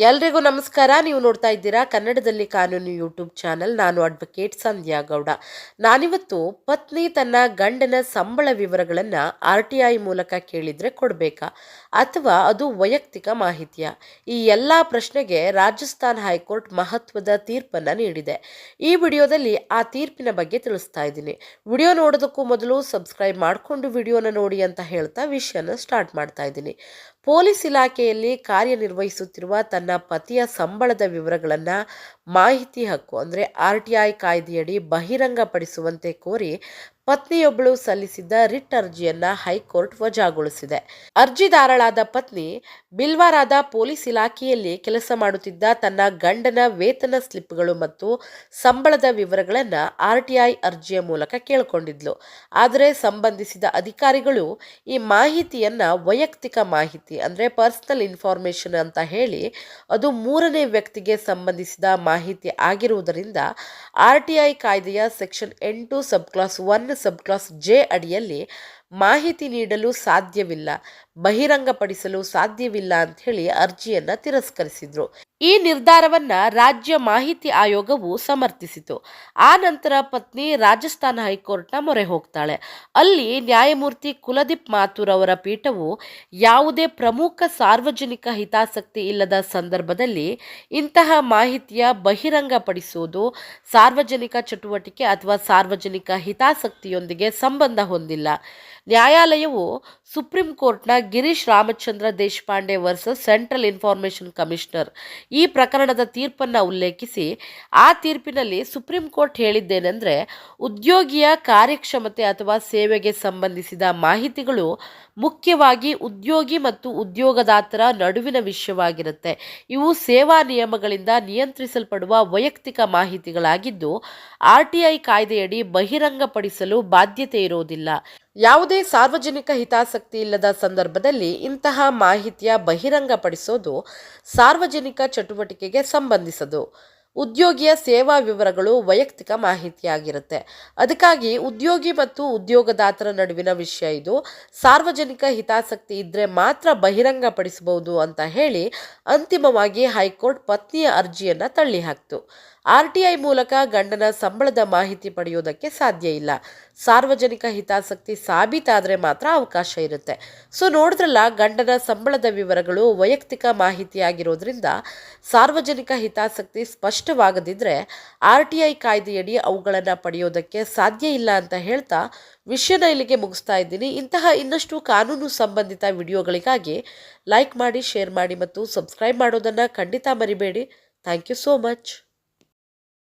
ಎಲ್ರಿಗೂ ನಮಸ್ಕಾರ. ನೀವು ನೋಡ್ತಾ ಇದ್ದೀರಾ ಕನ್ನಡದಲ್ಲಿ ಕಾನೂನು ಯೂಟ್ಯೂಬ್ ಚಾನೆಲ್. ನಾನು ಅಡ್ವೊಕೇಟ್ ಸಂಧ್ಯಾ ಗೌಡ. ನಾನಿವತ್ತು ಪತ್ನಿ ತನ್ನ ಗಂಡನ ಸಂಬಳ ವಿವರಗಳನ್ನು RTI ಮೂಲಕ ಕೇಳಿದರೆ ಕೊಡಬೇಕಾ ಅಥವಾ ಅದು ವೈಯಕ್ತಿಕ ಮಾಹಿತಿಯ? ಈ ಎಲ್ಲ ಪ್ರಶ್ನೆಗೆ ರಾಜಸ್ಥಾನ್ ಹೈಕೋರ್ಟ್ ಮಹತ್ವದ ತೀರ್ಪನ್ನು ನೀಡಿದೆ. ಈ ವಿಡಿಯೋದಲ್ಲಿ ಆ ತೀರ್ಪಿನ ಬಗ್ಗೆ ತಿಳಿಸ್ತಾ ಇದ್ದೀನಿ. ವಿಡಿಯೋ ನೋಡೋದಕ್ಕೂ ಮೊದಲು ಸಬ್ಸ್ಕ್ರೈಬ್ ಮಾಡಿಕೊಂಡು ವಿಡಿಯೋನ ನೋಡಿ ಅಂತ ಹೇಳ್ತಾ ವಿಷಯನ ಸ್ಟಾರ್ಟ್ ಮಾಡ್ತಾ ಇದ್ದೀನಿ. ಪೊಲೀಸ್ ಇಲಾಖೆಯಲ್ಲಿ ಕಾರ್ಯನಿರ್ವಹಿಸುತ್ತಿರುವ ತನ್ನ ಪತಿಯ ಸಂಬಳದ ವಿವರಗಳನ್ನು ಮಾಹಿತಿ ಹಕ್ಕು ಅಂದರೆ RTI ಕಾಯ್ದೆಯಡಿ ಬಹಿರಂಗಪಡಿಸುವಂತೆ ಕೋರಿ ಪತ್ನಿಯೊಬ್ಬಳು ಸಲ್ಲಿಸಿದ್ದ ರಿಟ್ ಅರ್ಜಿಯನ್ನ ಹೈಕೋರ್ಟ್ ವಜಾಗೊಳಿಸಿದೆ. ಅರ್ಜಿದಾರಳಾದ ಪತ್ನಿ ಬಿಲ್ವಾರಾದ ಪೊಲೀಸ್ ಇಲಾಖೆಯಲ್ಲಿ ಕೆಲಸ ಮಾಡುತ್ತಿದ್ದ ತನ್ನ ಗಂಡನ ವೇತನ ಸ್ಲಿಪ್ಗಳು ಮತ್ತು ಸಂಬಳದ ವಿವರಗಳನ್ನು RTI ಅರ್ಜಿಯ ಮೂಲಕ ಕೇಳಿಕೊಂಡಿದ್ಲು. ಆದರೆ ಸಂಬಂಧಿಸಿದ ಅಧಿಕಾರಿಗಳು ಈ ಮಾಹಿತಿಯನ್ನ ವೈಯಕ್ತಿಕ ಮಾಹಿತಿ ಅಂದರೆ ಪರ್ಸನಲ್ ಇನ್ಫಾರ್ಮೇಶನ್ ಅಂತ ಹೇಳಿ ಅದು ಮೂರನೇ ವ್ಯಕ್ತಿಗೆ ಸಂಬಂಧಿಸಿದ ಮಾಹಿತಿ ಆಗಿರುವುದರಿಂದ RTI ಕಾಯ್ದೆಯ ಸೆಕ್ಷನ್ 8 ಸಬ್ ಕ್ಲಾಸ್ 1 ಸಬ್ ಕ್ಲಾಸ್ J ಅಡಿಯಲ್ಲಿ ಮಾಹಿತಿ ನೀಡಲು ಸಾಧ್ಯವಿಲ್ಲ, ಬಹಿರಂಗಪಡಿಸಲು ಸಾಧ್ಯವಿಲ್ಲ ಅಂತ ಹೇಳಿ ಅರ್ಜಿಯನ್ನ ತಿರಸ್ಕರಿಸಿದ್ರು. ಈ ನಿರ್ಧಾರವನ್ನ ರಾಜ್ಯ ಮಾಹಿತಿ ಆಯೋಗವು ಸಮರ್ಥಿಸಿತು. ಆ ನಂತರ ಪತ್ನಿ ರಾಜಸ್ಥಾನ ಹೈಕೋರ್ಟ್ನ ಮೊರೆ ಹೋಗ್ತಾಳೆ. ಅಲ್ಲಿ ನ್ಯಾಯಮೂರ್ತಿ ಕುಲದೀಪ್ ಮಾಥುರ್ ಅವರ ಪೀಠವು ಯಾವುದೇ ಪ್ರಮುಖ ಸಾರ್ವಜನಿಕ ಹಿತಾಸಕ್ತಿ ಇಲ್ಲದ ಸಂದರ್ಭದಲ್ಲಿ ಇಂತಹ ಮಾಹಿತಿಯ ಬಹಿರಂಗಪಡಿಸುವುದು ಸಾರ್ವಜನಿಕ ಚಟುವಟಿಕೆ ಅಥವಾ ಸಾರ್ವಜನಿಕ ಹಿತಾಸಕ್ತಿಯೊಂದಿಗೆ ಸಂಬಂಧ ಹೊಂದಿಲ್ಲ. ನ್ಯಾಯಾಲಯವು ಸುಪ್ರೀಂ ಕೋರ್ಟ್ನ Girish Ramachandra Deshpande versus central information commissioner ಈ ಪ್ರಕರಣದ ತೀರ್ಪನ್ನು ಉಲ್ಲೇಖಿಸಿ ಆ ತೀರ್ಪಿನಲ್ಲಿ ಸುಪ್ರೀಂ ಕೋರ್ಟ್ ಹೇಳಿದ್ದೇನೆಂದರೆ, ಉದ್ಯೋಗಿಯ ಕಾರ್ಯಕ್ಷಮತೆ ಅಥವಾ ಸೇವೆಗೆ ಸಂಬಂಧಿಸಿದ ಮಾಹಿತಿಗಳು ಮುಖ್ಯವಾಗಿ ಉದ್ಯೋಗಿ ಮತ್ತು ಉದ್ಯೋಗದಾತರ ನಡುವಿನ ವಿಷಯವಾಗಿರುತ್ತೆ. ಇವು ಸೇವಾ ನಿಯಮಗಳಿಂದ ನಿಯಂತ್ರಿಸಲ್ಪಡುವ ವೈಯಕ್ತಿಕ ಮಾಹಿತಿಗಳಾಗಿದ್ದು RTI ಕಾಯ್ದೆಯಡಿ ಬಹಿರಂಗಪಡಿಸಲು ಬಾಧ್ಯತೆ ಇರೋದಿಲ್ಲ. ಯಾವುದೇ ಸಾರ್ವಜನಿಕ ಹಿತಾಸಕ್ತಿ ಇಲ್ಲದ ಸಂದರ್ಭದಲ್ಲಿ ಇಂತಹ ಮಾಹಿತಿಯ ಬಹಿರಂಗಪಡಿಸೋದು ಸಾರ್ವಜನಿಕ ಚಟುವಟಿಕೆಗೆ ಸಂಬಂಧಿಸದು. ಉದ್ಯೋಗಿಯ ಸೇವಾ ವಿವರಗಳು ವೈಯಕ್ತಿಕ ಮಾಹಿತಿಯಾಗಿರುತ್ತೆ. ಅದಕ್ಕಾಗಿ ಉದ್ಯೋಗಿ ಮತ್ತು ಉದ್ಯೋಗದಾತರ ನಡುವಿನ ವಿಷಯ ಇದು. ಸಾರ್ವಜನಿಕ ಹಿತಾಸಕ್ತಿ ಇದ್ದರೆ ಮಾತ್ರ ಬಹಿರಂಗಪಡಿಸಬಹುದು ಅಂತ ಹೇಳಿ ಅಂತಿಮವಾಗಿ ಹೈಕೋರ್ಟ್ ಪತ್ನಿಯ ಅರ್ಜಿಯನ್ನು ತಳ್ಳಿಹಾಕ್ತು. RTI ಮೂಲಕ ಗಂಡನ ಸಂಬಳದ ಮಾಹಿತಿ ಪಡೆಯೋದಕ್ಕೆ ಸಾಧ್ಯ ಇಲ್ಲ. ಸಾರ್ವಜನಿಕ ಹಿತಾಸಕ್ತಿ ಸಾಬೀತಾದರೆ ಮಾತ್ರ ಅವಕಾಶ ಇರುತ್ತೆ. ಸೊ ನೋಡಿದ್ರಲ್ಲ, ಗಂಡನ ಸಂಬಳದ ವಿವರಗಳು ವೈಯಕ್ತಿಕ ಮಾಹಿತಿಯಾಗಿರೋದ್ರಿಂದ ಸಾರ್ವಜನಿಕ ಹಿತಾಸಕ್ತಿ ಸ್ಪಷ್ಟವಾಗದಿದ್ದರೆ RTI ಕಾಯ್ದೆಯಡಿ ಅವುಗಳನ್ನು ಪಡೆಯೋದಕ್ಕೆ ಸಾಧ್ಯ ಇಲ್ಲ ಅಂತ ಹೇಳ್ತಾ ವಿಷಯನ ಇಲ್ಲಿಗೆ ಮುಗಿಸ್ತಾ ಇದ್ದೀನಿ. ಇಂತಹ ಇನ್ನಷ್ಟು ಕಾನೂನು ಸಂಬಂಧಿತ ವಿಡಿಯೋಗಳಿಗಾಗಿ ಲೈಕ್ ಮಾಡಿ, ಶೇರ್ ಮಾಡಿ ಮತ್ತು ಸಬ್ಸ್ಕ್ರೈಬ್ ಮಾಡೋದನ್ನು ಖಂಡಿತ ಮರಿಬೇಡಿ. Thank you so much.